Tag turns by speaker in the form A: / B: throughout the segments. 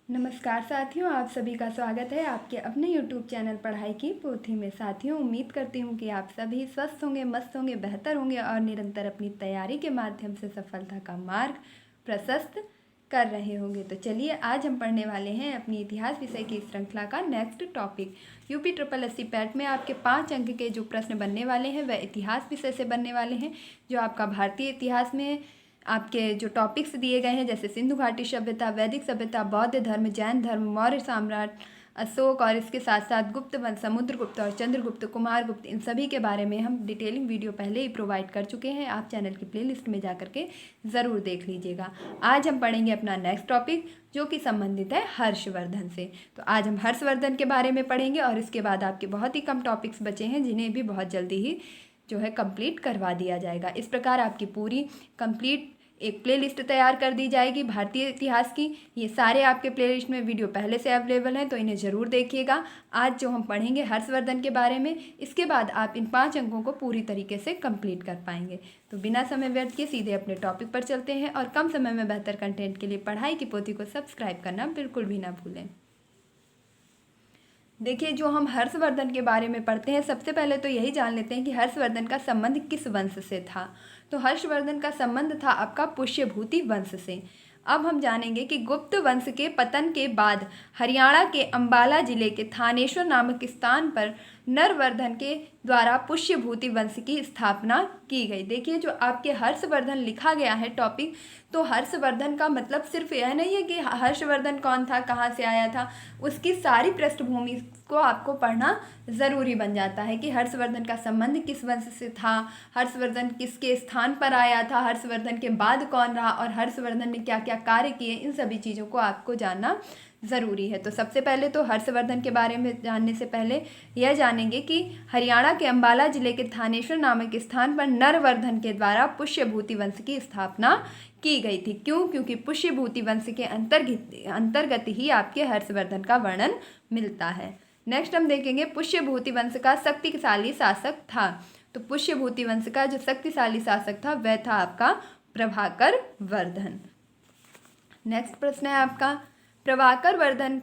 A: नमस्कार साथियों, आप सभी का स्वागत है आपके अपने YouTube चैनल पढ़ाई की पोथी में। साथियों, उम्मीद करती हूँ कि आप सभी स्वस्थ होंगे, मस्त होंगे, बेहतर होंगे और निरंतर अपनी तैयारी के माध्यम से सफलता का मार्ग प्रशस्त कर रहे होंगे। तो चलिए, आज हम पढ़ने वाले हैं अपनी इतिहास विषय की श्रृंखला का next topic. UP triple SC PAT में आपके 5 अंक के जो प्रश्न बनने वाले हैं वह इतिहास विषय से बनने वाले हैं, जो आपका भारतीय इतिहास में आपके जो टॉपिक्स दिए गए हैं, जैसे सिंधु घाटी सभ्यता, वैदिक सभ्यता, बौद्ध धर्म, जैन धर्म, मौर्य सम्राट अशोक और इसके साथ साथ गुप्त वंश, समुद्रगुप्त और चंद्रगुप्त, कुमारगुप्त, इन सभी के बारे में हम डिटेलिंग वीडियो पहले ही प्रोवाइड कर चुके हैं। आप चैनल की प्लेलिस्ट में जा करके ज़रूर देख लीजिएगा। आज हम पढ़ेंगे अपना नेक्स्ट टॉपिक, जो कि संबंधित है हर्षवर्धन से। तो आज हम हर्षवर्धन के बारे में पढ़ेंगे और इसके बाद आपके बहुत ही कम टॉपिक्स बचे हैं, जिन्हें भी बहुत जल्दी ही जो है कंप्लीट करवा दिया जाएगा। इस प्रकार आपकी पूरी कंप्लीट एक प्लेलिस्ट तैयार कर दी जाएगी भारतीय इतिहास की। ये सारे आपके प्लेलिस्ट में वीडियो पहले से अवेलेबल हैं, तो इन्हें ज़रूर देखिएगा। आज जो हम पढ़ेंगे हर्षवर्धन के बारे में, इसके बाद आप इन 5 अंकों को पूरी तरीके से कंप्लीट कर पाएंगे। तो बिना समय व्यर्थ किए सीधे अपने टॉपिक पर चलते हैं और कम समय में बेहतर कंटेंट के लिए पढ़ाई की पोथी को सब्सक्राइब करना बिल्कुल भी ना भूलें। देखिए, जो हम हर्षवर्धन के बारे में पढ़ते हैं, सबसे पहले तो यही जान लेते हैं कि हर्षवर्धन का संबंध किस वंश से था। तो हर्षवर्धन का संबंध था आपका पुष्यभूति वंश से। अब हम जानेंगे कि गुप्त वंश के पतन के बाद हरियाणा के अंबाला जिले के थानेश्वर नामक स्थान पर नरवर्धन के द्वारा पुष्यभूति वंश की स्थापना की गई। देखिए, जो आपके हर्षवर्धन लिखा गया है टॉपिक, तो हर्षवर्धन का मतलब सिर्फ यह नहीं है कि हर्षवर्धन कौन था, कहाँ से आया था, उसकी सारी पृष्ठभूमि को आपको पढ़ना ज़रूरी बन जाता है कि हर्षवर्धन का संबंध किस वंश से था, हर्षवर्धन किसके स्थान पर आया था, हर्षवर्धन के बाद कौन रहा और हर्षवर्धन ने क्या क्या कार्य किए, इन सभी चीज़ों को आपको जानना ज़रूरी है। तो सबसे पहले तो हर्षवर्धन के बारे में जानने से पहले यह जानेंगे कि हरियाणा के अंबाला जिले के थानेश्वर नामक स्थान पर नरवर्धन के द्वारा पुष्यभूति वंश की स्थापना की गई थी। क्यों? क्योंकि पुष्यभूति वंश के अंतर्गत ही आपके हर्षवर्धन का वर्णन मिलता है। नेक्स्ट हम देखेंगे पुष्यभूति वंश का शक्तिशाली शासक था। तो पुष्यभूति वंश का जो शक्तिशाली शासक था वह था आपका प्रभाकर वर्धन। नेक्स्ट प्रश्न है आपका, प्रभाकर वर्धन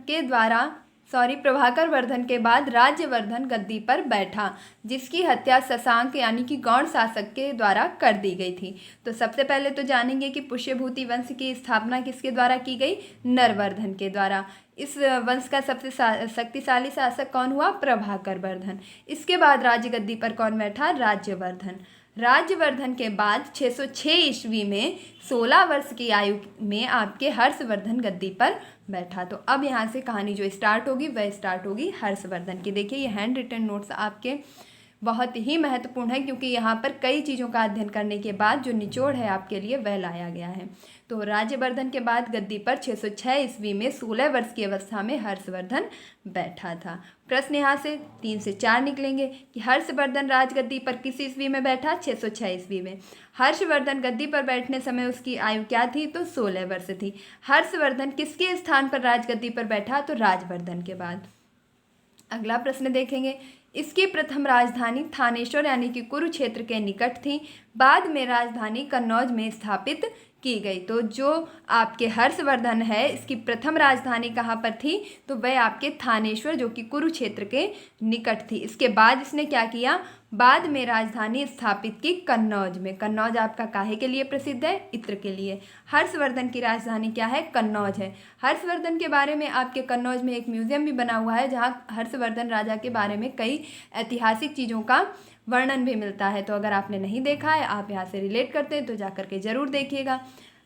A: के बाद राज्यवर्धन गद्दी पर बैठा, जिसकी हत्या शशांक यानी कि गौड़ शासक के द्वारा कर दी गई थी। तो सबसे पहले तो जानेंगे कि पुष्यभूति वंश की स्थापना किसके द्वारा की गई? नरवर्धन के द्वारा। इस वंश का सबसे शक्तिशाली शासक कौन हुआ? प्रभाकर वर्धन। इसके बाद राजगद्दी पर कौन बैठा? राज्यवर्धन। राज्यवर्धन के बाद 606 ईस्वी में 16 वर्ष की आयु में आपके हर्षवर्धन गद्दी पर बैठा। तो अब यहाँ से कहानी जो स्टार्ट होगी वह स्टार्ट होगी हर्षवर्धन की। देखिए, ये हैंड रिटन नोट्स आपके बहुत ही महत्वपूर्ण है, क्योंकि यहाँ पर कई चीज़ों का अध्ययन करने के बाद जो निचोड़ है आपके लिए वह लाया गया है। तो राज्यवर्धन के बाद गद्दी पर 606 ईस्वी में 16 वर्ष की अवस्था में हर्षवर्धन बैठा था। प्रश्न यहाँ से 3 से 4 निकलेंगे कि हर्षवर्धन राजगद्दी पर किस ईस्वी में बैठा? 606 ईस्वी में। हर्षवर्धन गद्दी पर बैठने समय उसकी आयु क्या थी? तो 16 वर्ष थी। हर्षवर्धन किसके स्थान पर राजगद्दी पर बैठा? तो राजवर्धन के बाद। अगला प्रश्न देखेंगे, इसकी प्रथम राजधानी थानेश्वर यानी कि कुरुक्षेत्र के निकट थी। बाद में राजधानी कन्नौज में स्थापित की गई। तो जो आपके हर्षवर्धन है, इसकी प्रथम राजधानी कहाँ पर थी? तो वह आपके थानेश्वर, जो कि कुरुक्षेत्र के निकट थी। इसके बाद इसने क्या किया? बाद में राजधानी स्थापित की कन्नौज में। कन्नौज आपका काहे के लिए प्रसिद्ध है? इत्र के लिए। हर्षवर्धन की राजधानी क्या है? कन्नौज है। हर्षवर्धन के बारे में आपके कन्नौज में एक म्यूजियम भी बना हुआ है, जहाँ हर्षवर्धन राजा के बारे में कई ऐतिहासिक चीज़ों का वर्णन भी मिलता है। तो अगर आपने नहीं देखा है, आप यहाँ से रिलेट करते हैं, तो जा करके ज़रूर देखिएगा।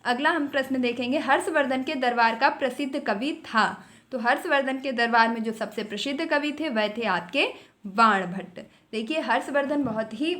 A: अगला हम प्रश्न देखेंगे, हर्षवर्धन के दरबार का प्रसिद्ध कवि था। तो हर्षवर्धन के दरबार में जो सबसे प्रसिद्ध कवि थे वह थे आपके बाणभट्ट। देखिए, हर्षवर्धन बहुत ही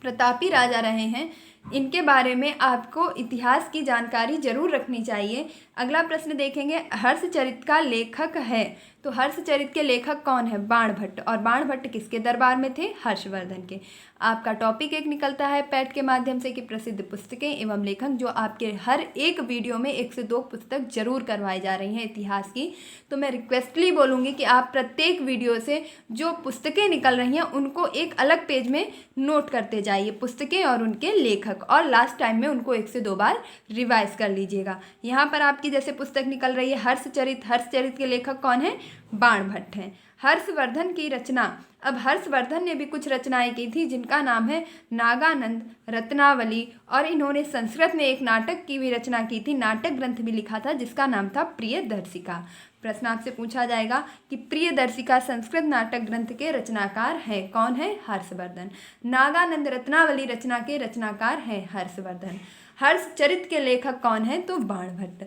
A: प्रतापी राजा रहे हैं। इनके बारे में आपको इतिहास की जानकारी जरूर रखनी चाहिए। अगला प्रश्न देखेंगे, हर्षचरित का लेखक है। तो हर्षचरित के लेखक कौन है? बाणभट्ट। और बाणभट्ट किसके दरबार में थे? हर्षवर्धन के। आपका टॉपिक एक निकलता है पैट के माध्यम से कि प्रसिद्ध पुस्तकें एवं लेखक, जो आपके हर एक वीडियो में 1 से 2 पुस्तक जरूर करवाई जा रही हैं इतिहास की। तो मैं रिक्वेस्टली बोलूँगी कि आप प्रत्येक वीडियो से जो पुस्तकें निकल रही हैं उनको एक अलग पेज में नोट करते जाइए, पुस्तकें और उनके लेखक लेखक, और लास्ट टाइम में उनको 1 से 2 बार रिवाइज कर लीजिएगा। यहाँ पर आपकी जैसे पुस्तक निकल रही है हर्षचरित। हर्षचरित के लेखक कौन है? बाणभट्ट हैं। हर्षवर्धन की रचना, अब हर्षवर्धन ने भी कुछ रचनाएं की थी जिनका नाम है नागानंद रत्नावली, और इन्होंने संस्कृत में एक नाटक की भी रचना की थी, नाटक ग्रंथ भी लिखा था जिसका नाम था प्रियदर्शिका। प्रश्न आपसे पूछा जाएगा कि प्रियदर्शिका संस्कृत नाटक ग्रंथ के रचनाकार हैं, कौन है? हर्षवर्धन। नागानंद रत्नावली रचना के रचनाकार हैं हर्षवर्धन। हर्षचरित के लेखक कौन है? तो बाणभट्ट।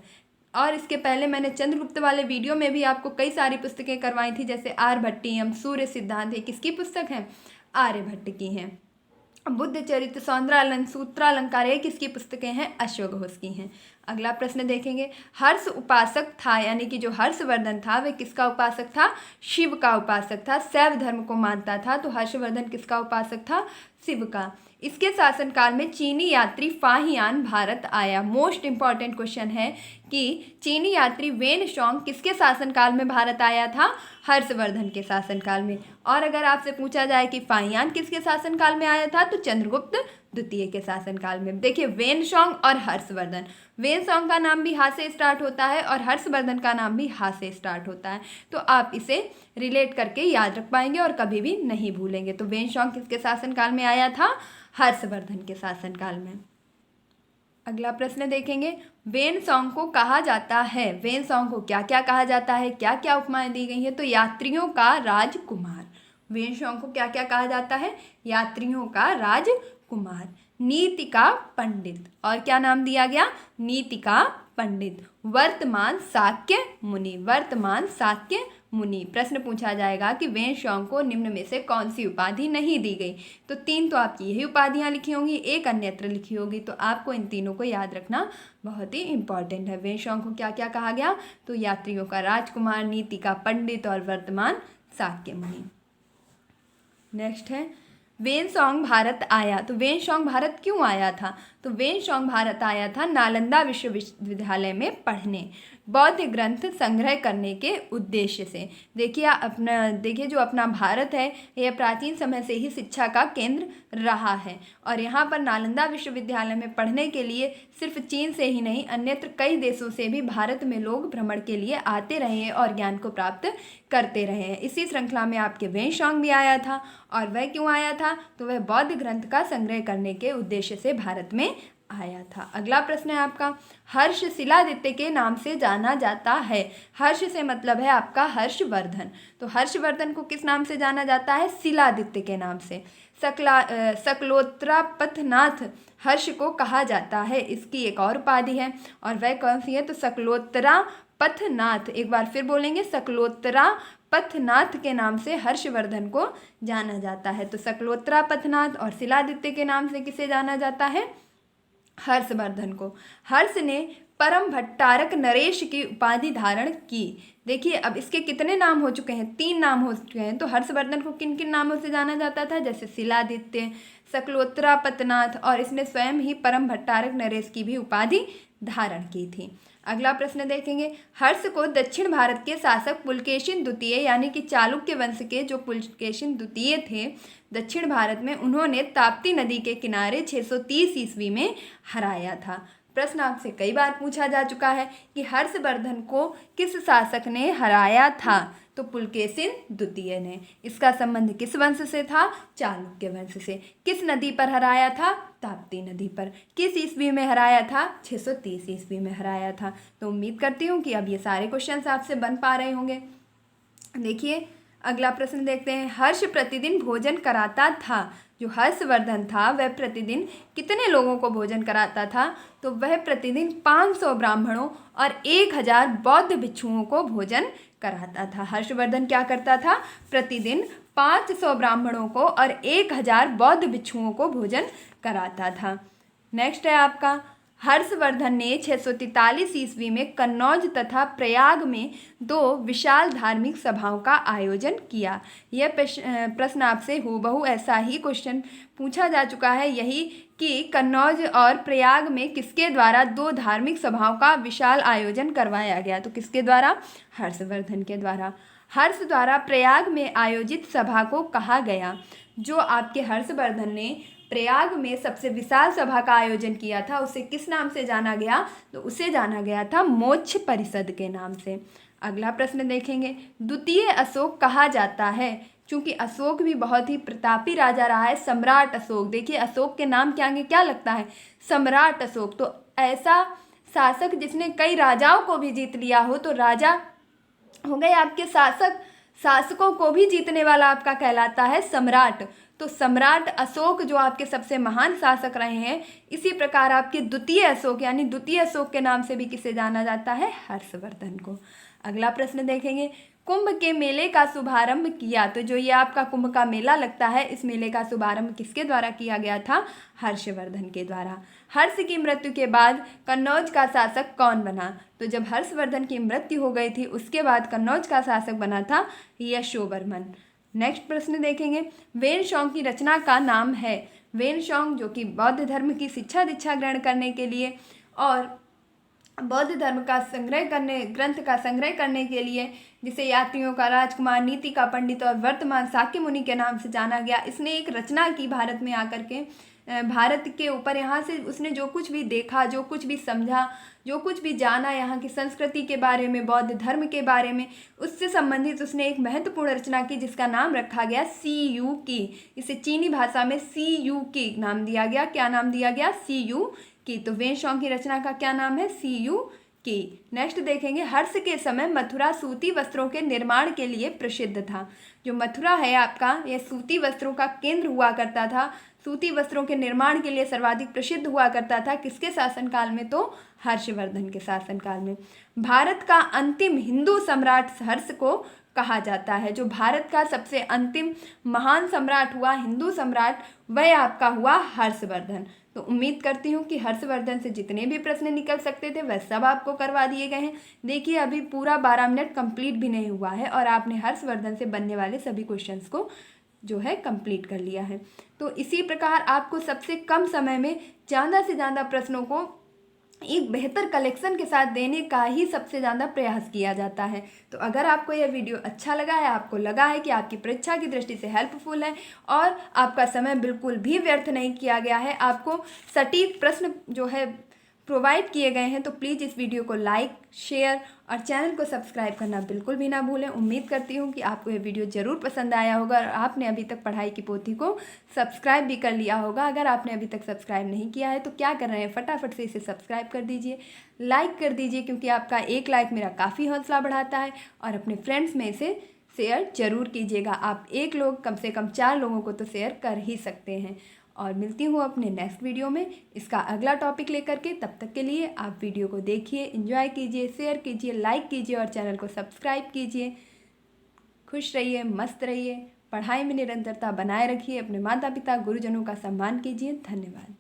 A: और इसके पहले मैंने चंद्रगुप्त वाले वीडियो में भी आपको कई सारी पुस्तकें करवाई थी, जैसे आर्यभट्टियम, सूर्य सिद्धांत, ये किसकी पुस्तक है? आर्यभट्ट की हैं। बुद्ध चरित्र, सौंदर्यालन, सूत्रालंकार, ये किसकी पुस्तकें हैं? अश्वघोष की हैं। अगला प्रश्न देखेंगे, हर्ष उपासक था, यानी कि जो हर्षवर्धन था वह किसका उपासक था? शिव का उपासक था, शैव धर्म को मानता था। तो हर्षवर्धन किसका उपासक था? शिव का। इसके शासनकाल में चीनी यात्री फाहियान भारत आया। मोस्ट इंपॉर्टेंट क्वेश्चन है कि चीनी यात्री वेन शॉन्ग किसके शासनकाल में भारत आया था? हर्षवर्धन के शासनकाल में। और अगर आपसे पूछा जाए कि फाहियान किसके शासनकाल में आया था, तो चंद्रगुप्त द्वितीय के शासनकाल में। देखिए, वेन शॉन्ग और हर्षवर्धन, वेन शॉन्ग का नाम भी हा से स्टार्ट होता है और हर्षवर्धन का नाम भी हा से स्टार्ट होता है, तो आप इसे रिलेट करके याद रख पाएंगे और कभी भी नहीं भूलेंगे। तो वेन शॉन्ग किसके शासनकाल में आया था? हर्षवर्धन के शासनकाल में। अगला प्रश्न देखेंगे, वेन सॉन्ग को कहा जाता है, वेन सॉन्ग को क्या क्या कहा जाता है, क्या क्या उपमाएं दी गई हैं? तो यात्रियों का राजकुमार। वेन सॉन्ग को क्या क्या कहा जाता है? यात्रियों का राजकुमार। नीति का पंडित, और क्या नाम दिया गया? नीति का पंडित। वर्तमान शाक्य मुनि, वर्तमान शाक्य मुनि। प्रश्न पूछा जाएगा कि वेन शॉन्ग को निम्न में से कौन सी उपाधि नहीं दी गई? तो 3 तो आपकी यही उपाधियां लिखी होंगी, एक अन्यत्र लिखी होगी, तो आपको इन तीनों को याद रखना बहुत ही इंपॉर्टेंट है। वेन शॉन्ग को क्या क्या कहा गया? तो यात्रियों का राजकुमार, नीति का पंडित और वर्तमान शाक्य मुनि। नेक्स्ट है, वेन सॉन्ग भारत आया। तो वेन सॉन्ग भारत क्यों आया था? तो वेन सॉन्ग भारत आया था नालंदा विश्वविद्यालय में पढ़ने, बौद्ध ग्रंथ संग्रह करने के उद्देश्य से। देखिए जो अपना भारत है यह प्राचीन समय से ही शिक्षा का केंद्र रहा है, और यहाँ पर नालंदा विश्वविद्यालय में पढ़ने के लिए सिर्फ चीन से ही नहीं अन्यत्र कई देशों से भी भारत में लोग भ्रमण के लिए आते रहे हैं और ज्ञान को प्राप्त करते रहे हैं। इसी श्रृंखला में आपके वेन सॉन्ग भी आया था, और वह क्यों आया था? तो वह बौद्ध ग्रंथ का संग्रह करने के उद्देश्य से भारत में आया था। अगला प्रश्न है आपका, हर्ष शिलादित्य के नाम से जाना जाता है। हर्ष से मतलब है आपका हर्षवर्धन, तो हर्षवर्धन को किस नाम से जाना जाता है? शिलादित्य के नाम से। सकलोत्तरापथनाथ हर्ष को कहा जाता है, इसकी एक और उपाधि है, और वह कौन सी है? तो सकलोत्तरापथनाथ। एक बार फिर बोलेंगे, सकलोत्तरापथनाथ के नाम से हर्षवर्धन को जाना जाता है। तो सकलोत्तरापथनाथ और शिलादित्य के नाम से किसे जाना जाता है? हर्षवर्धन को। हर्ष ने परम भट्टारक नरेश की उपाधि धारण की। देखिए, अब इसके कितने नाम हो चुके हैं? 3 नाम हो चुके हैं। तो हर्षवर्धन को किन किन नामों से जाना जाता था? जैसे शिलादित्य, सकलोत्तरापथनाथ, और इसने स्वयं ही परम भट्टारक नरेश की भी उपाधि धारण की थी। अगला प्रश्न देखेंगे, हर्ष को दक्षिण भारत के शासक पुलकेशिन द्वितीय, यानी कि चालुक्य वंश के जो पुलकेशिन द्वितीय थे दक्षिण भारत में, उन्होंने ताप्ती नदी के किनारे 630 ईस्वी में हराया था। प्रश्न आपसे कई बार पूछा जा चुका है कि हर्षवर्धन को किस शासक ने हराया था? तो पुलकेशिन द्वितीय ने। इसका संबंध किस वंश से था? चालुक्य वंश से। किस नदी पर हराया था? ताप्ती नदी पर। किस ईस्वी में हराया था? 630 ईस्वी में हराया था। तो उम्मीद करती हूँ कि अब ये सारे क्वेश्चंस आपसे बन पा रहे होंगे। देखिए, अगला प्रश्न देखते हैं, हर्ष प्रतिदिन भोजन कराता था। जो हर्षवर्धन था वह प्रतिदिन कितने लोगों को भोजन कराता था? तो वह प्रतिदिन 500 ब्राह्मणों और 1000 बौद्ध भिक्षुओं को भोजन कराता था। हर्षवर्धन क्या करता था? प्रतिदिन 500 ब्राह्मणों को और 1000 बौद्ध भिक्षुओं को भोजन कराता था। नेक्स्ट है आपका, हर्षवर्धन ने 643 ईस्वी में कन्नौज तथा प्रयाग में 2 विशाल धार्मिक सभाओं का आयोजन किया। यह प्रश्न आपसे हूबहू ऐसा ही क्वेश्चन पूछा जा चुका है, यही कि कन्नौज और प्रयाग में किसके द्वारा 2 धार्मिक सभाओं का विशाल आयोजन करवाया गया? तो किसके द्वारा? हर्षवर्धन के द्वारा। हर्ष द्वारा प्रयाग में आयोजित सभा को कहा गया। जो आपके हर्षवर्धन ने प्रयाग में सबसे विशाल सभा का आयोजन किया था, उसे किस नाम से जाना गया? तो उसे जाना गया था मोक्ष परिषद के नाम से। अगला प्रश्न देखेंगे, द्वितीय अशोक कहा जाता है? क्योंकि अशोक भी बहुत ही प्रतापी राजा रहा है, सम्राट अशोक। देखिए अशोक के नाम के आगे क्या लगता है? सम्राट अशोक। तो ऐसा शासक जिसने कई राजाओं को भी जीत लिया हो, तो राजा हो गए आपके शासक, शासकों को भी जीतने वाला आपका कहलाता है सम्राट। तो सम्राट अशोक जो आपके सबसे महान शासक रहे हैं। इसी प्रकार आपके द्वितीय अशोक यानी द्वितीय अशोक के नाम से भी किसे जाना जाता है? हर्षवर्धन को। अगला प्रश्न देखेंगे, कुंभ के मेले का शुभारंभ किया? तो जो ये आपका कुंभ का मेला लगता है, इस मेले का शुभारंभ किसके द्वारा किया गया था? हर्षवर्धन के द्वारा। हर्ष की मृत्यु के बाद कन्नौज का शासक कौन बना? तो जब हर्षवर्धन की मृत्यु हो गई थी, उसके बाद कन्नौज का शासक बना था यशोवर्मन। नेक्स्ट प्रश्न देखेंगे, वेनशोंग की रचना का नाम है? वेनशोंग जो कि बौद्ध धर्म की शिक्षा दीक्षा ग्रहण करने के लिए और बौद्ध धर्म का ग्रंथ का संग्रह करने के लिए, जिसे यात्रियों का राजकुमार, नीति का पंडित और वर्तमान शाक्य मुनि के नाम से जाना गया, इसने एक रचना की भारत में आकर के, भारत के ऊपर। यहाँ से उसने जो कुछ भी देखा, जो कुछ भी समझा, जो कुछ भी जाना यहाँ की संस्कृति के बारे में, बौद्ध धर्म के बारे में, उससे संबंधित उसने एक महत्वपूर्ण रचना की जिसका नाम रखा गया CU की। इसे चीनी भाषा में CU की नाम दिया गया। क्या नाम दिया गया? CU की। तो वेनशोंग की रचना का क्या नाम है? CU की। नेक्स्ट देखेंगे, हर्ष के समय मथुरा सूती वस्त्रों के निर्माण के लिए प्रसिद्ध था। जो मथुरा है आपका, यह सूती वस्त्रों का केंद्र हुआ करता था, सूती वस्त्रों के निर्माण के लिए सर्वाधिक प्रसिद्ध हुआ करता था। किसके शासनकाल में? तो हर्षवर्धन के शासनकाल में। भारत का अंतिम हिंदू सम्राट हर्ष को कहा जाता है। जो भारत का सबसे अंतिम महान सम्राट हुआ, हिंदू सम्राट, वह आपका हुआ हर्षवर्धन। तो उम्मीद करती हूँ कि हर्षवर्धन से जितने भी प्रश्न निकल सकते थे वह सब आपको करवा दिए गए हैं। देखिए अभी पूरा 12 मिनट कंप्लीट भी नहीं हुआ है और आपने हर्षवर्धन से बनने वाले सभी क्वेश्चंस को जो है कंप्लीट कर लिया है। तो इसी प्रकार आपको सबसे कम समय में ज़्यादा से ज़्यादा प्रश्नों को एक बेहतर कलेक्शन के साथ देने का ही सबसे ज़्यादा प्रयास किया जाता है। तो अगर आपको यह वीडियो अच्छा लगा है, आपको लगा है कि आपकी परीक्षा की दृष्टि से हेल्पफुल है और आपका समय बिल्कुल भी व्यर्थ नहीं किया गया है, आपको सटीक प्रश्न जो है प्रोवाइड किए गए हैं, तो प्लीज़ इस वीडियो को लाइक, शेयर और चैनल को सब्सक्राइब करना बिल्कुल भी ना भूलें। उम्मीद करती हूँ कि आपको यह वीडियो ज़रूर पसंद आया होगा और आपने अभी तक पढ़ाई की पोथी को सब्सक्राइब भी कर लिया होगा। अगर आपने अभी तक सब्सक्राइब नहीं किया है तो क्या कर रहे हैं, फटाफट से इसे सब्सक्राइब कर दीजिए, लाइक कर दीजिए, क्योंकि आपका एक लाइक मेरा काफ़ी हौसला बढ़ाता है। और अपने फ्रेंड्स में इसे शेयर जरूर कीजिएगा। आप एक लोग कम से कम 4 लोगों को तो शेयर कर ही सकते हैं। और मिलती हूँ अपने नेक्स्ट वीडियो में इसका अगला टॉपिक लेकर के। तब तक के लिए आप वीडियो को देखिए, एंजॉय कीजिए, शेयर कीजिए, लाइक कीजिए और चैनल को सब्सक्राइब कीजिए। खुश रहिए, मस्त रहिए, पढ़ाई में निरंतरता बनाए रखिए, अपने माता पिता गुरुजनों का सम्मान कीजिए। धन्यवाद।